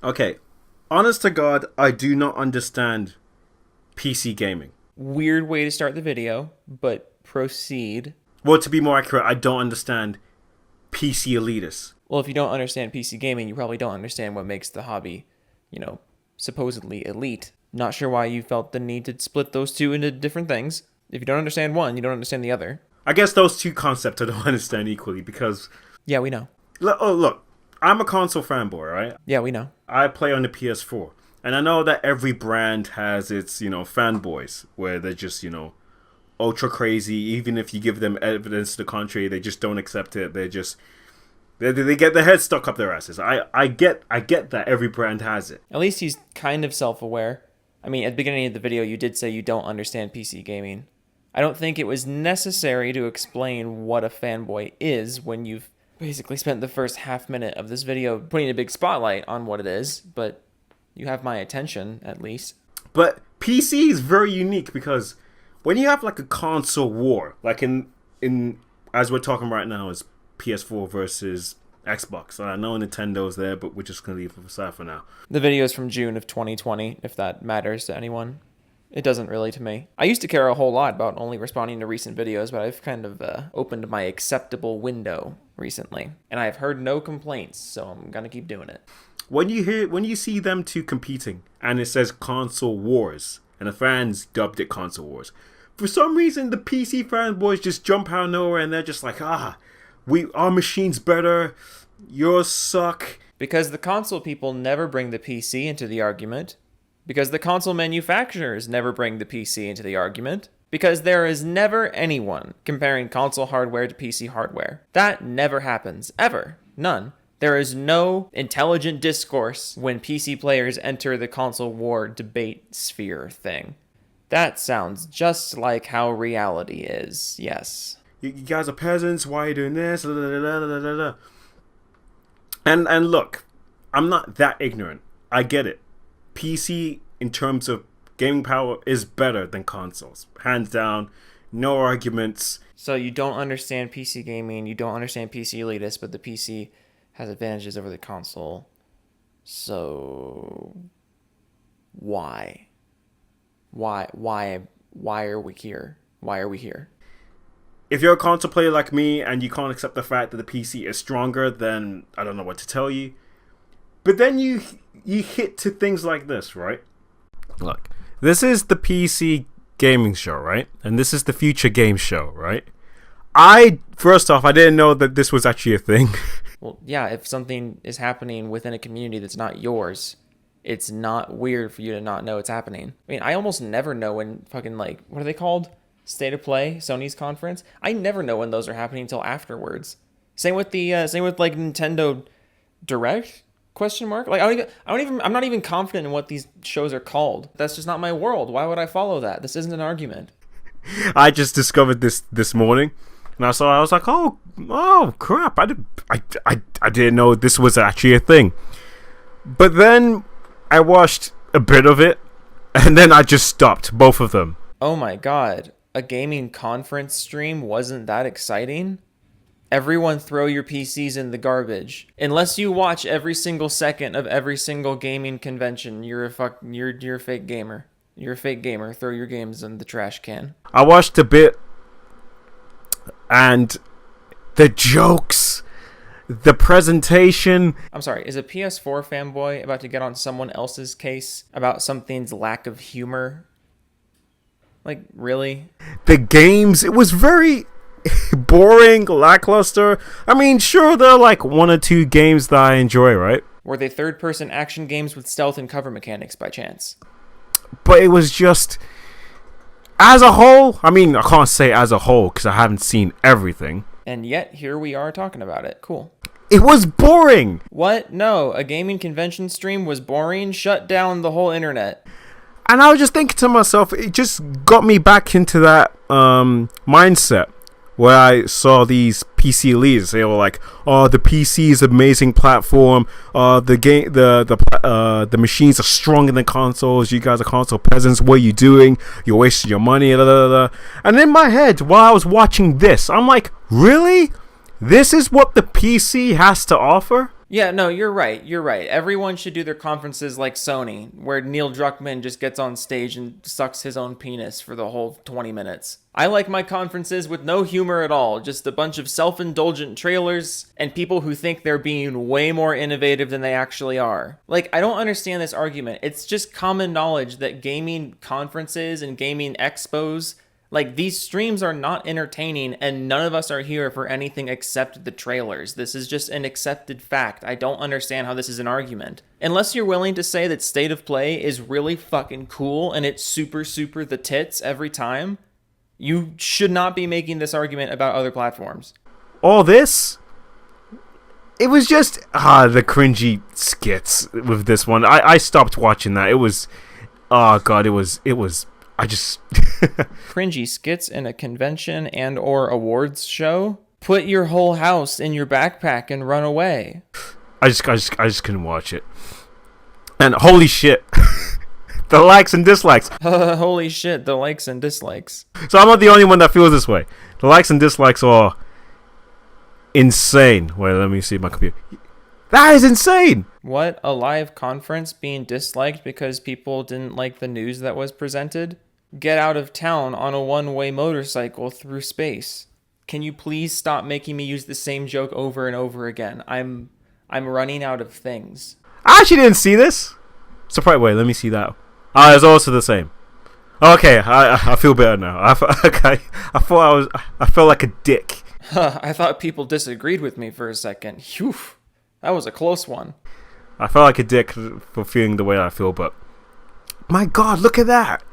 Okay, honest to God, I do not understand PC gaming. Weird way to start the video, but proceed. Well, to be more accurate, I don't understand PC elitists. Well, if you don't understand PC gaming, you probably don't understand what makes the hobby, supposedly elite. Not sure why you felt the need to split those two into different things. If you don't understand one, you don't understand the other. I guess those two concepts I don't understand equally because... Yeah, we know. Look, I'm a console fanboy, right? Yeah, we know. I play on the PS4. And I know that every brand has its, fanboys, where they're just, ultra crazy. Even if you give them evidence to the contrary, they just don't accept it. They get their head stuck up their asses. I get that every brand has it. At least he's kind of self-aware. I mean, at the beginning of the video, you did say you don't understand PC gaming. I don't think it was necessary to explain what a fanboy is when you've basically spent the first half minute of this video putting a big spotlight on what it is, but you have my attention, at least. But PC is very unique because when you have like a console war, like in as we're talking right now, is PS4 versus Xbox. And I know Nintendo's there, but we're just going to leave it aside for now. The video is from June of 2020, if that matters to anyone. It doesn't really to me. I used to care a whole lot about only responding to recent videos, but I've kind of opened my acceptable window recently. And I've heard no complaints, so I'm going to keep doing it. When you see them two competing, and it says console wars, and the fans dubbed it console wars, for some reason the PC fanboys just jump out of nowhere and they're just like, our machine's better, yours suck. Because the console people never bring the PC into the argument. Because the console manufacturers never bring the PC into the argument. Because there is never anyone comparing console hardware to PC hardware. That never happens. Ever. None. There is no intelligent discourse when PC players enter the console war debate sphere thing. That sounds just like how reality is, yes. You guys are peasants, why are you doing this? And look, I'm not that ignorant. I get it. PC, in terms of gaming power, is better than consoles. Hands down, no arguments. So you don't understand PC gaming, you don't understand PC elitists, but the PC has advantages over the console. So why? Why are we here? Why are we here? If you're a console player like me and you can't accept the fact that the PC is stronger, then I don't know what to tell you. But then you hit to things like this, right? Look, this is the PC gaming show, right? And this is the future game show, right? First off, I didn't know that this was actually a thing. Well, yeah, if something is happening within a community that's not yours, it's not weird for you to not know it's happening. I mean, I almost never know when fucking, what are they called? State of Play, Sony's conference. I never know when those are happening until afterwards. Same with Nintendo Direct? Question mark? I'm not even confident in what these shows are called. That's just not my world. Why would I follow that? This isn't an argument. I just discovered this morning, and I was like, oh crap! I didn't know this was actually a thing. But then I watched a bit of it, and then I just stopped both of them. Oh my god! A gaming conference stream wasn't that exciting? Everyone throw your PCs in the garbage. Unless you watch every single second of every single gaming convention, you're a fake gamer. You're a fake gamer. Throw your games in the trash can. I watched a bit, and the jokes, the presentation. I'm sorry, is a PS4 fanboy about to get on someone else's case about something's lack of humor? Really? The games, it was very boring, lackluster. I mean, sure, there are one or two games that I enjoy, right? Were they third-person action games with stealth and cover mechanics by chance? But it was just, as a whole, I mean, I can't say as a whole because I haven't seen everything. And yet, here we are talking about it. Cool. It was boring. What? No, a gaming convention stream was boring? Shut down the whole internet. And I was just thinking to myself, it just got me back into that mindset where I saw these PC elites. They were like, "Oh, the PC is an amazing platform. The machines are stronger than consoles. You guys are console peasants. What are you doing? You're wasting your money." Blah, blah, blah. And in my head, while I was watching this, I'm like, "Really? This is what the PC has to offer?" Yeah, no, you're right. You're right. Everyone should do their conferences like Sony, where Neil Druckmann just gets on stage and sucks his own penis for the whole 20 minutes. I like my conferences with no humor at all, just a bunch of self-indulgent trailers and people who think they're being way more innovative than they actually are. Like, I don't understand this argument. It's just common knowledge that gaming conferences and gaming expos, like, these streams are not entertaining, and none of us are here for anything except the trailers. This is just an accepted fact. I don't understand how this is an argument. Unless you're willing to say that State of Play is really fucking cool and it's super the tits every time, you should not be making this argument about other platforms. All this? It was just, the cringy skits with this one. I stopped watching that. It was, oh god, it was... I just cringy skits in a convention and or awards show. Put your whole house in your backpack and run away. I just couldn't watch it. And holy shit, the likes and dislikes. Holy shit, the likes and dislikes. So I'm not the only one that feels this way. The likes and dislikes are insane. Wait, let me see my computer. That is insane. What? A live conference being disliked because people didn't like the news that was presented? Get out of town on a one-way motorcycle through space. Can you please stop making me use the same joke over and over again? I'm running out of things. I actually didn't see this. Surprise! Wait, let me see that. It's also the same. Okay, I feel better now. I felt like a dick. I thought people disagreed with me for a second. Phew. That was a close one. I felt like a dick for feeling the way I feel, but my god, look at that.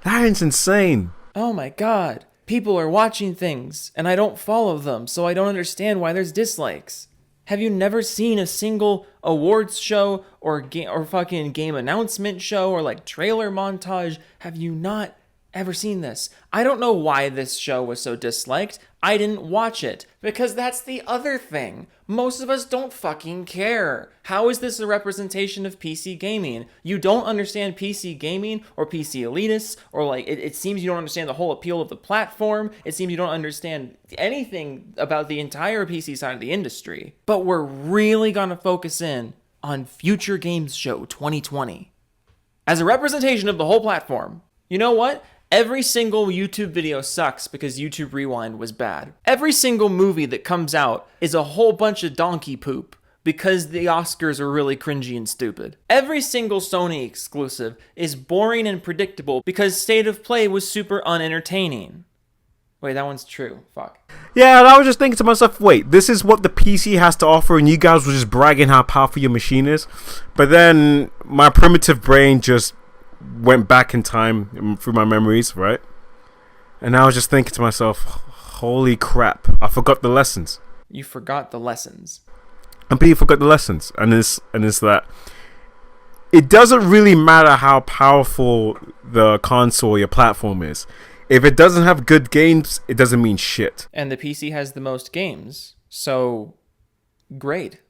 That is insane. Oh my god. People are watching things, and I don't follow them, so I don't understand why there's dislikes. Have you never seen a single awards show or fucking game announcement show or like trailer montage? Have you not ever seen this? I don't know why this show was so disliked. I didn't watch it, because that's the other thing. Most of us don't fucking care. How is this a representation of PC gaming? You don't understand PC gaming or PC elitists, or like, it seems you don't understand the whole appeal of the platform. It seems you don't understand anything about the entire PC side of the industry. But we're really gonna focus in on Future Games Show 2020 as a representation of the whole platform. You know what? Every single YouTube video sucks because YouTube Rewind was bad. Every single movie that comes out is a whole bunch of donkey poop because the Oscars are really cringy and stupid. Every single Sony exclusive is boring and predictable because State of Play was super unentertaining. Wait, that one's true. Fuck. Yeah, and I was just thinking to myself, wait, this is what the PC has to offer, and you guys were just bragging how powerful your machine is? But then my primitive brain just went back in time through my memories, right? And I was just thinking to myself, holy crap, I forgot the lessons. You forgot the lessons. And people forgot the lessons. And it's that it doesn't really matter how powerful the console, your platform is. If it doesn't have good games, it doesn't mean shit. And the PC has the most games. So, great.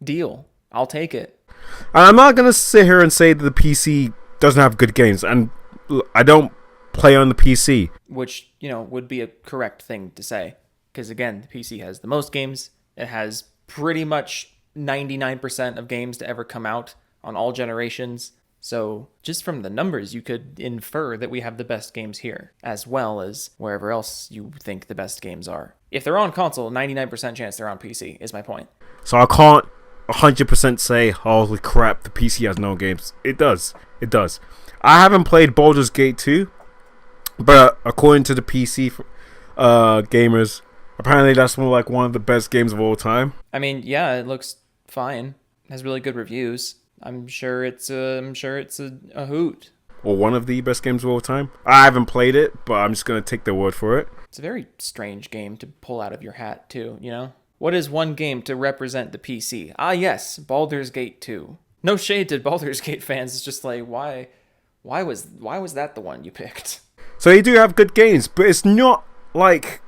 Deal. I'll take it. And I'm not going to sit here and say that the PC doesn't have good games. And I don't play on the PC. Which, would be a correct thing to say. Because again, the PC has the most games. It has pretty much 99% of games to ever come out on all generations. So just from the numbers, you could infer that we have the best games here, as well as wherever else you think the best games are. If they're on console, 99% chance they're on PC, is my point. So I can't 100% say, holy crap, the PC has no games. It does. It does. I haven't played Baldur's Gate 2, but according to the PC gamers, apparently that's more like one of the best games of all time. I mean, yeah, it looks fine. It has really good reviews. I'm sure it's a hoot. Or one of the best games of all time. I haven't played it, but I'm just going to take their word for it. It's a very strange game to pull out of your hat, too, What is one game to represent the PC? Ah, yes, Baldur's Gate 2. No shade to Baldur's Gate fans. It's just like, why was that the one you picked? So you do have good games, but it's not like...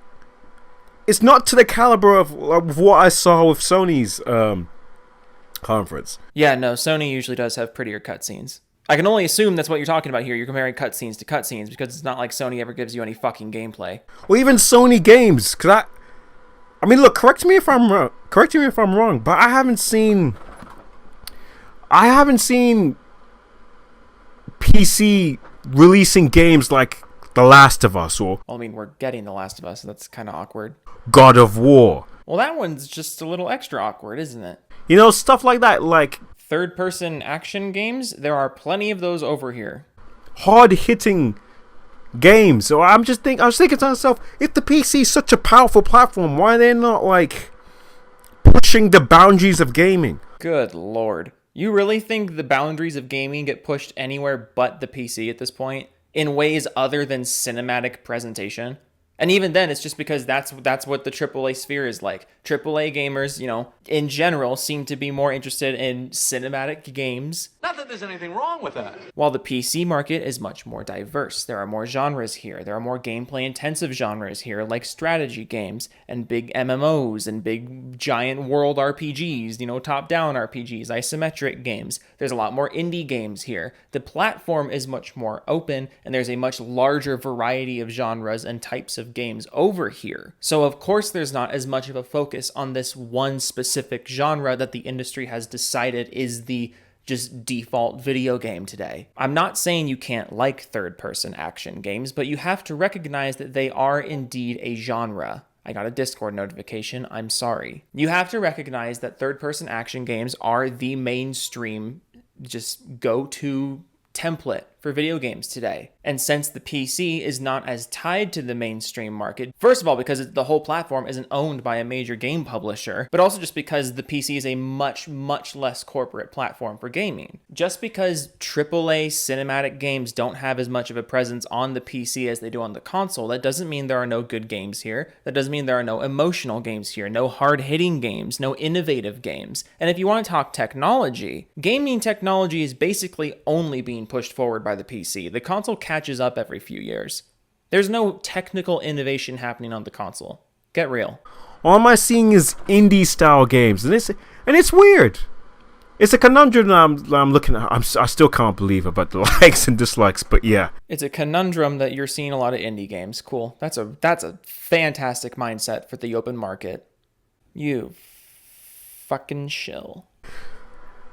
It's not to the caliber of what I saw with Sony's conference. Yeah, no, Sony usually does have prettier cutscenes. I can only assume that's what you're talking about here. You're comparing cutscenes to cutscenes because it's not like Sony ever gives you any fucking gameplay. Well, even Sony games, because I mean, look, correct me if I'm wrong. Correct me if I'm wrong, but I haven't seen PC releasing games like The Last of Us or Well, I mean, we're getting The Last of Us, so that's kind of awkward. God of War. Well, that one's just a little extra awkward, isn't it? You know, stuff like that, like Third-person action games, there are plenty of those over here. hard-hitting games. So I was thinking to myself, if the PC is such a powerful platform, why are they not like pushing the boundaries of gaming? Good lord. You really think the boundaries of gaming get pushed anywhere but the PC at this point? In ways other than cinematic presentation? And even then, it's just because that's what the AAA sphere is like. AAA gamers, you know, in general, seem to be more interested in cinematic games. Not that there's anything wrong with that. While the PC market is much more diverse. There are more genres here. There are more gameplay-intensive genres here, like strategy games and big MMOs and big giant world RPGs, you know, top-down RPGs, isometric games. There's a lot more indie games here. The platform is much more open, and there's a much larger variety of genres and types of games over here. So of course there's not as much of a focus on this one specific genre that the industry has decided is the just default video game today. I'm not saying you can't like third-person action games, but you have to recognize that they are indeed a genre. I got a Discord notification, I'm sorry. You have to recognize that third-person action games are the mainstream, just go-to template for video games today. And since the PC is not as tied to the mainstream market, first of all, because the whole platform isn't owned by a major game publisher, but also just because the PC is a much, much less corporate platform for gaming. Just because AAA cinematic games don't have as much of a presence on the PC as they do on the console, that doesn't mean there are no good games here. That doesn't mean there are no emotional games here, no hard-hitting games, no innovative games. And if you want to talk technology, gaming technology is basically only being pushed forward by the PC. The console catches up every few years. There's no technical innovation happening on the console. Get real. All am I seeing is indie style games, and it's weird. It's a conundrum that I'm looking at. I still can't believe about the likes and dislikes, but yeah. It's a conundrum that you're seeing a lot of indie games. Cool. That's a fantastic mindset for the open market. You fucking shill.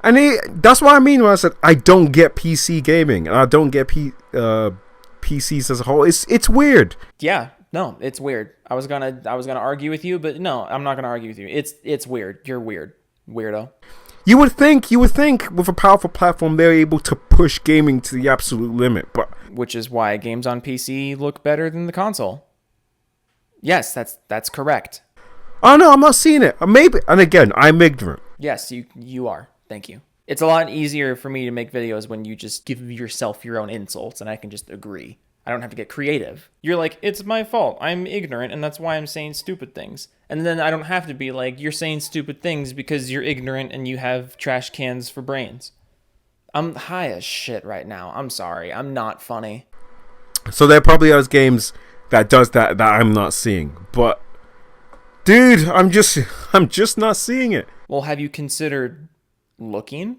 And that's what I mean when I said I don't get PC gaming, and I don't get PCs as a whole. It's weird. Yeah, no, it's weird. I was gonna argue with you, but no, I'm not gonna argue with you. It's weird. You're weird, weirdo. You would think with a powerful platform they're able to push gaming to the absolute limit, but which is why games on PC look better than the console. Yes, that's correct. Oh no, I'm not seeing it. Maybe, and again, I'm ignorant. Yes, you are. Thank you. It's a lot easier for me to make videos when you just give yourself your own insults and I can just agree. I don't have to get creative. You're like, it's my fault. I'm ignorant and that's why I'm saying stupid things. And then I don't have to be like, you're saying stupid things because you're ignorant and you have trash cans for brains. I'm high as shit right now. I'm sorry. I'm not funny. So there probably are games that does that I'm not seeing. But dude, I'm just not seeing it. Well, have you considered looking?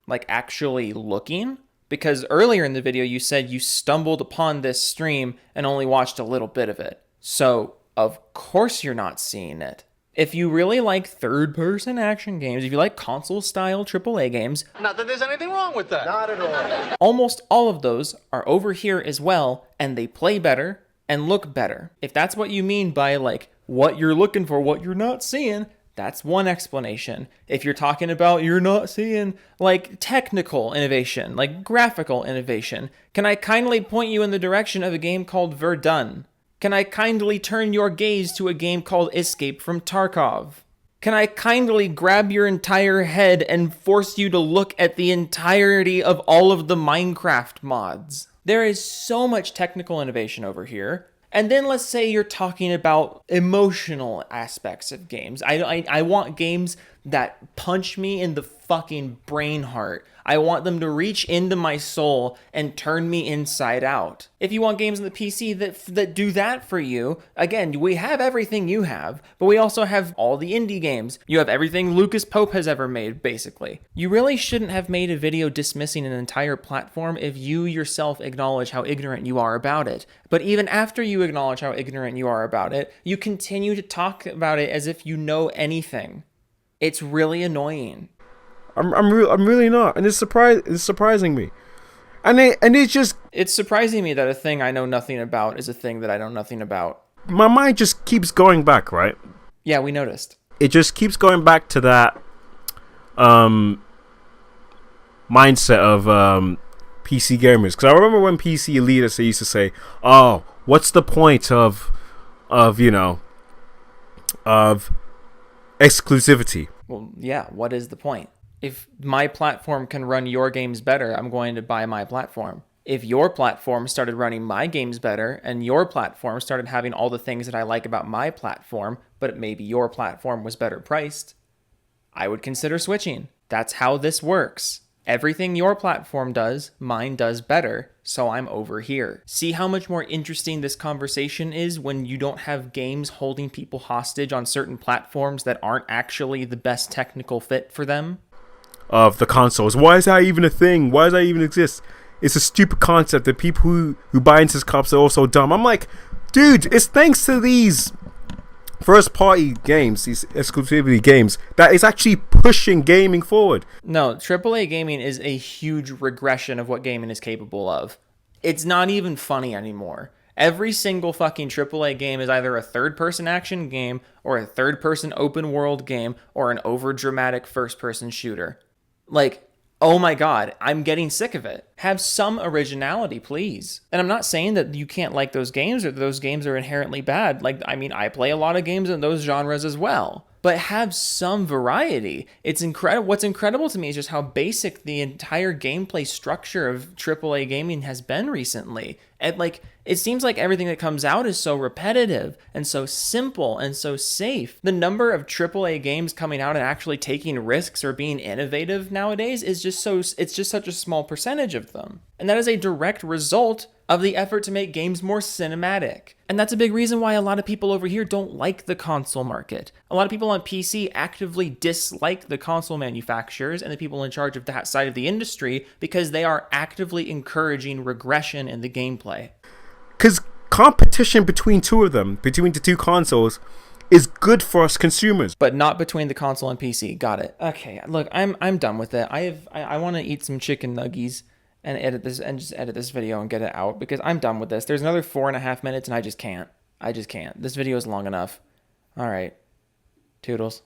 Like actually looking? Because earlier in the video you said you stumbled upon this stream and only watched a little bit of it. So, of course you're not seeing it. If you really like third-person action games, if you like console-style AAA games... Not that there's anything wrong with that. Not at all. Almost all of those are over here as well, and they play better and look better. If that's what you mean by, like, what you're looking for, what you're not seeing... That's one explanation. If you're talking about you're not seeing like technical innovation, like graphical innovation, can I kindly point you in the direction of a game called Verdun? Can I kindly turn your gaze to a game called Escape from Tarkov? Can I kindly grab your entire head and force you to look at the entirety of all of the Minecraft mods? There is so much technical innovation over here. And then let's say you're talking about emotional aspects of games. I want games that punch me in the fucking brain heart. I want them to reach into my soul and turn me inside out. If you want games on the PC that do that for you, again, we have everything you have, but we also have all the indie games. You have everything Lucas Pope has ever made, basically. You really shouldn't have made a video dismissing an entire platform if you yourself acknowledge how ignorant you are about it. But even after you acknowledge how ignorant you are about it, you continue to talk about it as if you know anything. It's really annoying. I'm really not, and it's surprising me, and it's surprising me that a thing I know nothing about is a thing that I know nothing about. My mind just keeps going back, right? Yeah, we noticed. It just keeps going back to that mindset of PC gamers, because I remember when PC elitists, they used to say, "Oh, what's the point of exclusivity?" Well, yeah, what is the point? If my platform can run your games better, I'm going to buy my platform. If your platform started running my games better and your platform started having all the things that I like about my platform, but maybe your platform was better priced, I would consider switching. That's how this works. Everything your platform does, mine does better, so I'm over here. See how much more interesting this conversation is when you don't have games holding people hostage on certain platforms that aren't actually the best technical fit for them? Of the consoles. Why is that even a thing? Why does that even exist? It's a stupid concept that people who buy into this concept are also dumb. I'm like, dude, it's thanks to these first party games, these exclusivity games, that is actually pushing gaming forward. No, AAA gaming is a huge regression of what gaming is capable of. It's not even funny anymore. Every single fucking AAA game is either a third-person action game or a third-person open-world game or an over-dramatic first-person shooter. Like, oh my god, I'm getting sick of it. Have some originality, please. And I'm not saying that you can't like those games or those games are inherently bad. Like, I mean, I play a lot of games in those genres as well. But have some variety. It's incredible. What's incredible to me is just how basic the entire gameplay structure of AAA gaming has been recently. And it seems like everything that comes out is so repetitive and so simple and so safe. The number of AAA games coming out and actually taking risks or being innovative nowadays is just it's just such a small percentage of them. And that is a direct result of the effort to make games more cinematic. And that's a big reason why a lot of people over here don't like the console market. A lot of people on PC actively dislike the console manufacturers and the people in charge of that side of the industry because they are actively encouraging regression in the gameplay. Because competition between the two consoles, is good for us consumers. But not between the console and PC. Got it. Okay, look, I'm done with it. I want to eat some chicken nuggies and just edit this video and get it out because I'm done with this. There's another 4.5 minutes and I just can't. This video is long enough. All right. Toodles.